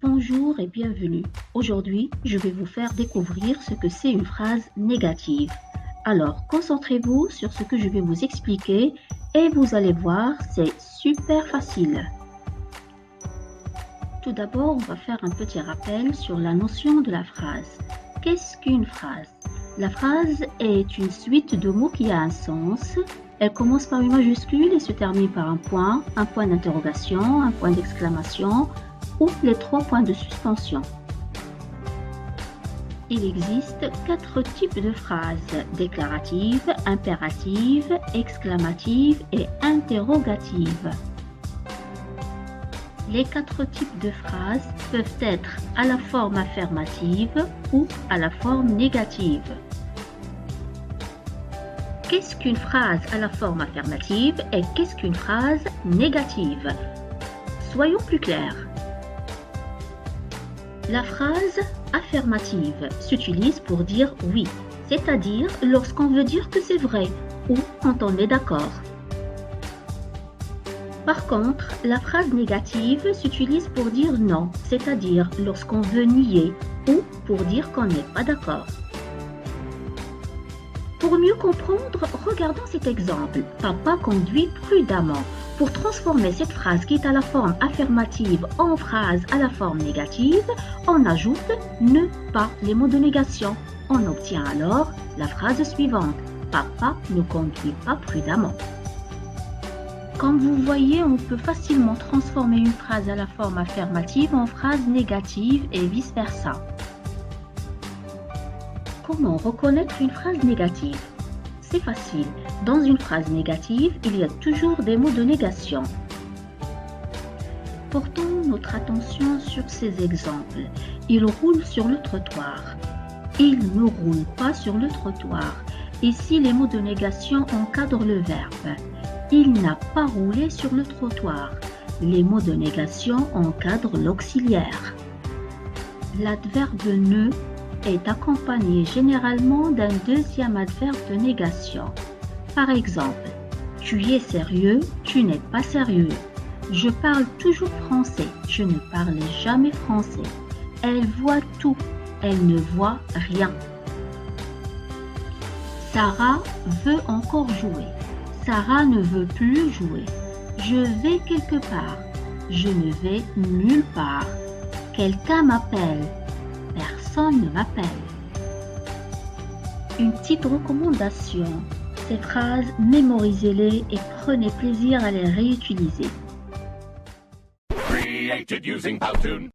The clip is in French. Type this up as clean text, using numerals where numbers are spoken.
Bonjour et bienvenue. Aujourd'hui, je vais vous faire découvrir ce que c'est une phrase négative. Alors, concentrez-vous sur ce que je vais vous expliquer et vous allez voir, c'est super facile. Tout d'abord, on va faire un petit rappel sur la notion de la phrase. Qu'est-ce qu'une phrase? La phrase est une suite de mots qui a un sens. Elle commence par une majuscule et se termine par un point d'interrogation, un point d'exclamation ou les 3 points de suspension. Il existe 4 types de phrases: déclaratives, impératives, exclamatives et interrogatives. Les 4 types de phrases peuvent être à la forme affirmative ou à la forme négative. Qu'est-ce qu'une phrase à la forme affirmative et qu'est-ce qu'une phrase négative? Soyons plus clairs. La phrase affirmative s'utilise pour dire oui, c'est-à-dire lorsqu'on veut dire que c'est vrai ou quand on est d'accord. Par contre, la phrase négative s'utilise pour dire non, c'est-à-dire lorsqu'on veut nier ou pour dire qu'on n'est pas d'accord. Pour mieux comprendre, regardons cet exemple. Papa conduit prudemment. Pour transformer cette phrase qui est à la forme affirmative en phrase à la forme négative, on ajoute ne pas, les mots de négation. On obtient alors la phrase suivante. Papa ne conduit pas prudemment. Comme vous voyez, on peut facilement transformer une phrase à la forme affirmative en phrase négative et vice-versa. Comment reconnaître une phrase négative? C'est facile. Dans une phrase négative, il y a toujours des mots de négation. Portons notre attention sur ces exemples. Il roule sur le trottoir. Il ne roule pas sur le trottoir. Ici, les mots de négation encadrent le verbe. Il n'a pas roulé sur le trottoir. Les mots de négation encadrent l'auxiliaire. L'adverbe ne est accompagné généralement d'un deuxième adverbe de négation. Par exemple, tu es sérieux, tu n'es pas sérieux. Je parle toujours français, je ne parle jamais français. Elle voit tout, elle ne voit rien. Sarah veut encore jouer. Sarah ne veut plus jouer. Je vais quelque part. Je ne vais nulle part. Quelqu'un m'appelle. Personne ne m'appelle. Une petite recommandation. Ces phrases, mémorisez-les et prenez plaisir à les réutiliser. Created using Powtoon.